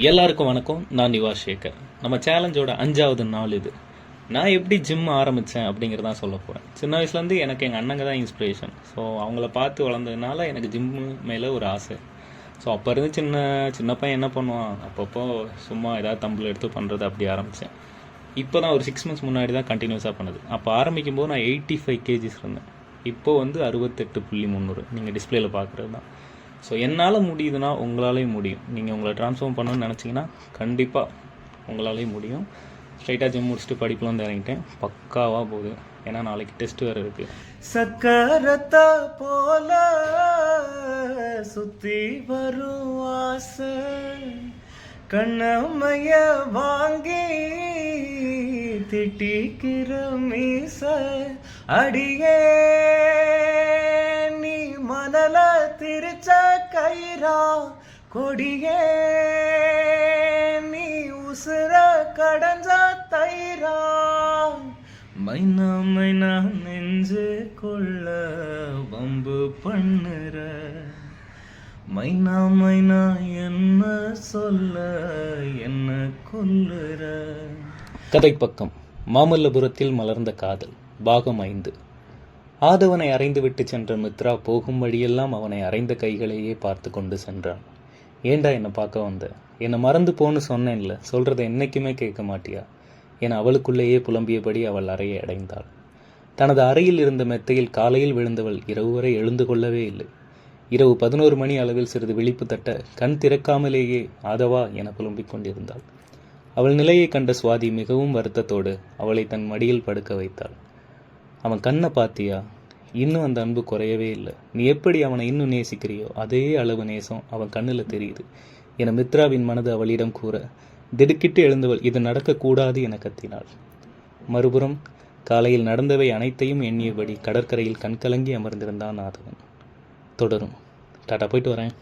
எல்லாருக்கும் வணக்கம். நான் நிவாஸ் சேகர். நம்ம சேலஞ்சோட 5வது நாள் இது. நான் எப்படி ஜிம் ஆரம்பித்தேன் அப்படிங்கிறதான் சொல்ல போகிறேன். சின்ன வயசுலேருந்து எனக்கு எங்கள் அண்ணங்க தான் இன்ஸ்பிரேஷன். ஸோ அவங்கள பார்த்து வளர்ந்ததுனால எனக்கு ஜிம்மு மேலே ஒரு ஆசை. ஸோ அப்போ இருந்து சின்ன பையன் என்ன பண்ணுவான், அப்பப்போ சும்மா ஏதாவது தம்பில் எடுத்து பண்ணுறது அப்படி ஆரம்பித்தேன். இப்போ தான் ஒரு 6 months முன்னாடி தான் கண்டினியூஸாக பண்ணுது. அப்போ ஆரம்பிக்கும் போது நான் 85 kgs இருந்தேன். இப்போது வந்து 68.300 நீங்கள் டிஸ்பிளேயில் பார்க்குறது தான். ஸோ என்னால் முடியுதுன்னா உங்களாலேயும் முடியும். நீங்கள் உங்களை ட்ரான்ஸ்ஃபார்ம் பண்ணணும்னு நினச்சிங்கன்னா கண்டிப்பாக உங்களாலேயும் முடியும். ஸ்ட்ரைட்டாக ஜிம் முடிச்சுட்டு படிப்புலாம் வந்து இறங்கிட்டேன். பக்காவாக போகுது. ஏன்னா நாளைக்கு டெஸ்ட் வேறு இருக்குது. சக்கரத்தை போல சுத்தி வரும் ஆசை, கண்ணமைய வாங்கி திட்டிக்கிற மீச அடியே, நீ மணல திரிச்ச கயிறா கொடியே, நீ உசுர கடஞ்ச தயிரா, மைனா மைனா நெஞ்சு கொள்ள வம்பு பண்ணுற, மைனா மைனா என்ன சொல்ல என்ன கொல்லுற. கதைப்பக்கம். மாமல்லபுரத்தில் மலர்ந்த காதல் பாகம் 5. ஆதவனை அறைந்துவிட்டு சென்ற மித்ரா போகும் வழியெல்லாம் அவனை அறைந்த கைகளையே பார்த்து கொண்டு சென்றான். ஏண்டா என்னை பார்க்க வந்த? என்னை மறந்து போன்னு சொன்னேன்ல, சொல்கிறத என்றைக்குமே கேட்க மாட்டியா என அவளுக்குள்ளேயே புலம்பியபடி அவள் அறையை அடைந்தாள். தனது அறையில் இருந்த மெத்தையில் காலையில் விழுந்தவள் இரவு வரை எழுந்து கொள்ளவே இல்லை. இரவு 11 மணி அளவில் சிறிது விழிப்பு தட்ட கண் திறக்காமலேயே ஆதவா என புலம்பிக் கொண்டிருந்தாள். அவள் நிலையை கண்ட சுவாதி மிகவும் வருத்தத்தோடு அவளை தன் மடியில் படுக்க வைத்தாள். அவன் கண்ணை பார்த்தியா? இன்னும் அந்த அன்பு குறையவே இல்லை. நீ எப்படி அவனை இன்னும் நேசிக்கிறியோ அதே அளவு நேசம் அவன் கண்ணில் தெரியுது என மித்ராவின் மனது அவளிடம் கூற திடுக்கிட்டு எழுந்தவள் இது நடக்கக்கூடாது என கத்தினாள். மறுபுறம் காலையில் நடந்தவை அனைத்தையும் எண்ணியபடி கடற்கரையில் கண்கலங்கி அமர்ந்திருந்தான் ஆதவன். தொடரும். டாட்டா, போயிட்டு வரேன்.